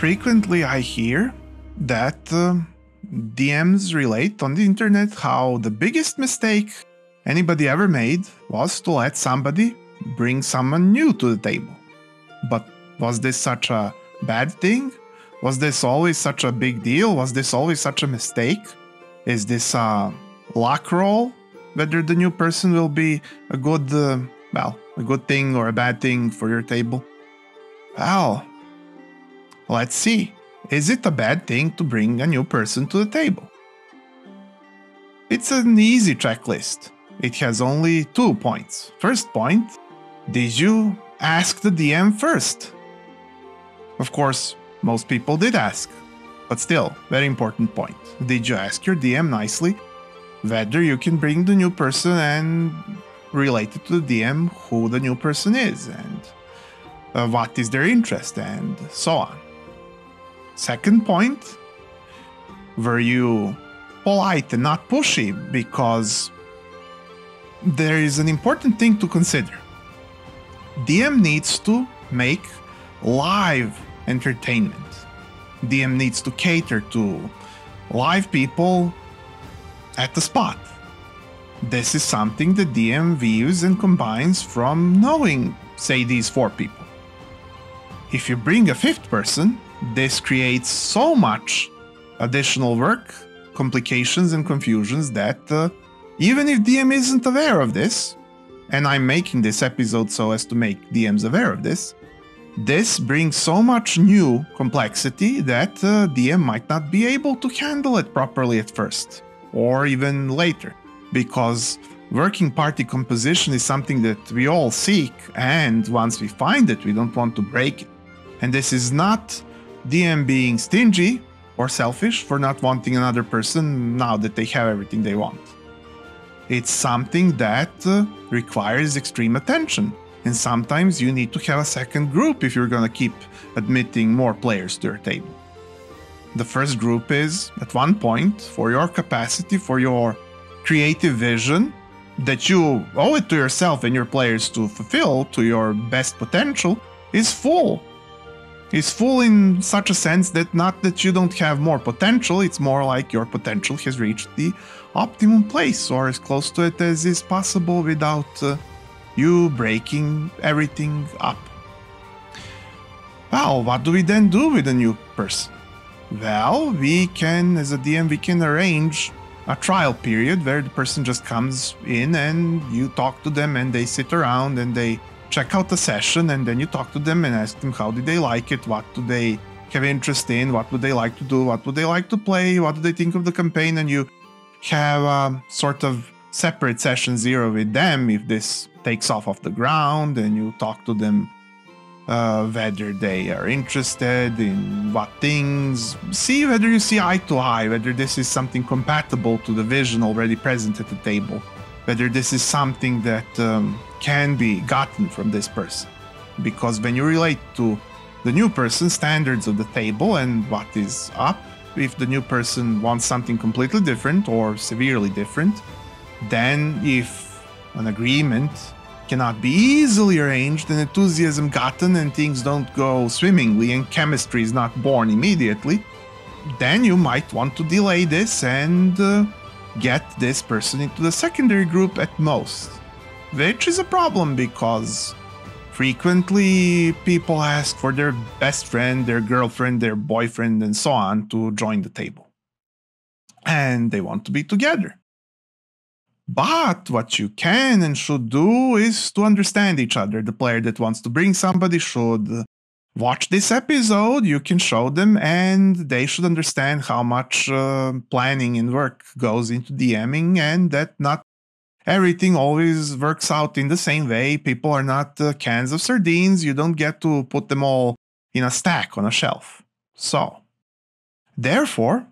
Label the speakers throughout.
Speaker 1: Frequently I hear that DMs relate on the internet how the biggest mistake anybody ever made was to let somebody bring someone new to the table. But was this such a bad thing? Was this always such a big deal? Was this always such a mistake? Is this a luck roll? Whether the new person will be a good, a good thing or a bad thing for your table? Well, let's see. Is it a bad thing to bring a new person to the table? It's an easy checklist. It has only 2 points. First point, did you ask the DM first? Of course, most people did ask, but still, very important point. Did you ask your DM nicely whether you can bring the new person and relate it to the DM who the new person is and what is their interest and so on? Second point, were you polite and not pushy? Because there is an important thing to consider. DM needs to make live entertainment. DM needs to cater to live people at the spot. This is something the DM views and combines from knowing, say, these 4 people. If you bring a 5th person, this creates so much additional work, complications and confusions that even if DM isn't aware of this, and I'm making this episode so as to make DMs aware of this, this brings so much new complexity that DM might not be able to handle it properly at first, or even later, because working party composition is something that we all seek, and once we find it, we don't want to break it. And this is not DM being stingy or selfish for not wanting another person now that they have everything they want. It's something that requires extreme attention, and sometimes you need to have a second group if you're gonna keep admitting more players to your table. The first group is, at one point, for your capacity, for your creative vision, that you owe it to yourself and your players to fulfill to your best potential, is full. Is full in such a sense that not that you don't have more potential, it's more like your potential has reached the optimum place or as close to it as is possible without you breaking everything up. Well, what do we then do with a new person? Well, we can, as a DM, we can arrange a trial period where the person just comes in and you talk to them and they sit around and they check out the session, and then you talk to them and ask them how did they like it, what do they have interest in, what would they like to do, what would they like to play, what do they think of the campaign, and you have a sort of separate session 0 with them if this takes off the ground, and you talk to them whether they are interested in what things, see whether you see eye to eye, whether this is something compatible to the vision already present at the table, whether this is something that can be gotten from this person. Because when you relate to the new person, standards of the table and what is up, if the new person wants something completely different or severely different, then if an agreement cannot be easily arranged and enthusiasm gotten and things don't go swimmingly and chemistry is not born immediately, then you might want to delay this and get this person into the secondary group at most. Which is a problem because frequently people ask for their best friend, their girlfriend, their boyfriend, and so on to join the table. And they want to be together. But what you can and should do is to understand each other. The player that wants to bring somebody should watch this episode, you can show them, and they should understand how much planning and work goes into DMing, and that not everything always works out in the same way. People are not cans of sardines. You don't get to put them all in a stack on a shelf. So, therefore,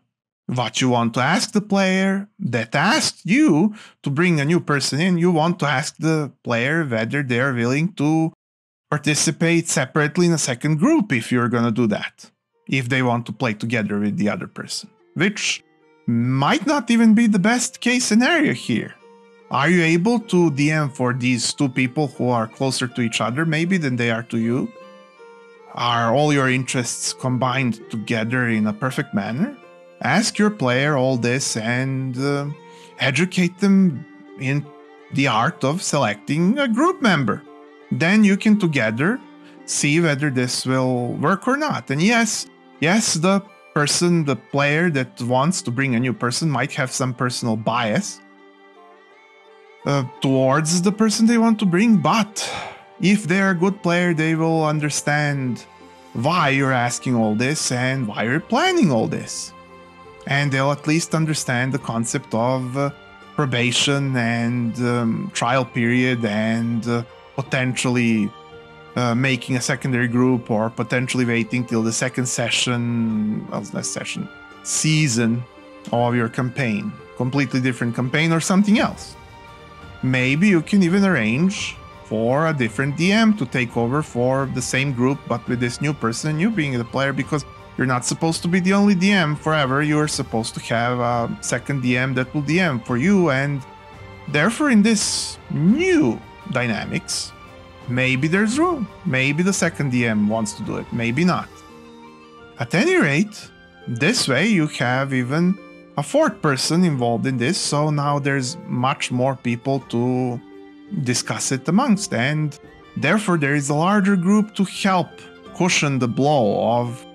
Speaker 1: what you want to ask the player that asked you to bring a new person in, you want to ask the player whether they're willing to participate separately in a second group if you're going to do that. If they want to play together with the other person. Which might not even be the best case scenario here. Are you able to DM for these 2 people who are closer to each other maybe than they are to you? Are all your interests combined together in a perfect manner? Ask your player all this and educate them in the art of selecting a group member. Then you can together see whether this will work or not. And yes, the player that wants to bring a new person might have some personal bias towards the person they want to bring, but if they're a good player, they will understand why you're asking all this and why you're planning all this. And they'll at least understand the concept of probation and trial period and potentially making a secondary group or potentially waiting till the second season of your campaign. Completely different campaign or something else. Maybe you can even arrange for a different DM to take over for the same group, but with this new person, you being the player, because you're not supposed to be the only DM forever. You're supposed to have a second DM that will DM for you, and therefore in this new dynamics, maybe there's room. Maybe the second DM wants to do it, maybe not. At any rate, this way you have even a fourth person involved in this, so now there's much more people to discuss it amongst, and therefore there is a larger group to help cushion the blow of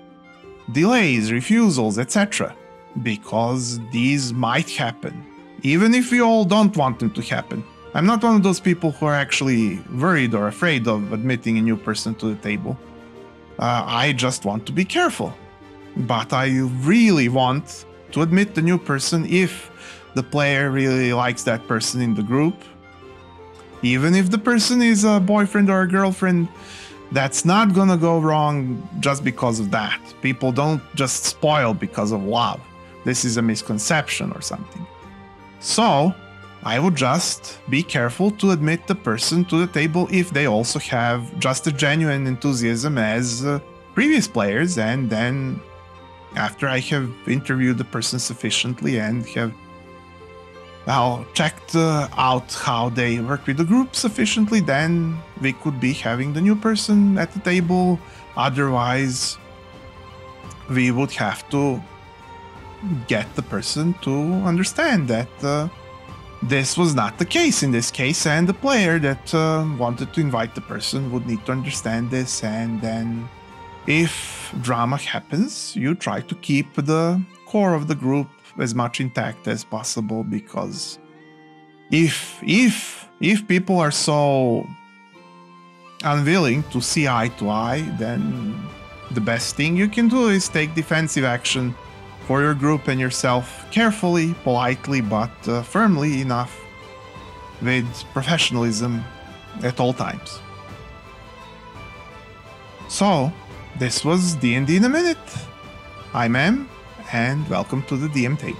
Speaker 1: delays, refusals, etc. Because these might happen, even if we all don't want them to happen. I'm not one of those people who are actually worried or afraid of admitting a new person to the table. I just want to be careful. But I really want to admit the new person if the player really likes that person in the group. Even if the person is a boyfriend or a girlfriend, that's not gonna go wrong just because of that. People don't just spoil because of love. This is a misconception or something. So, I would just be careful to admit the person to the table if they also have just a genuine enthusiasm as previous players, and then after I have interviewed the person sufficiently and have checked out how they work with the group sufficiently, then we could be having the new person at the table. Otherwise, we would have to get the person to understand that this was not the case in this case, and the player that wanted to invite the person would need to understand this, and then if drama happens, you try to keep the core of the group as much intact as possible, because if people are so unwilling to see eye to eye, then the best thing you can do is take defensive action for your group and yourself, carefully, politely, but firmly enough, with professionalism at all times. So, this was D&D in a Minute. I'm Em, and welcome to the DM table.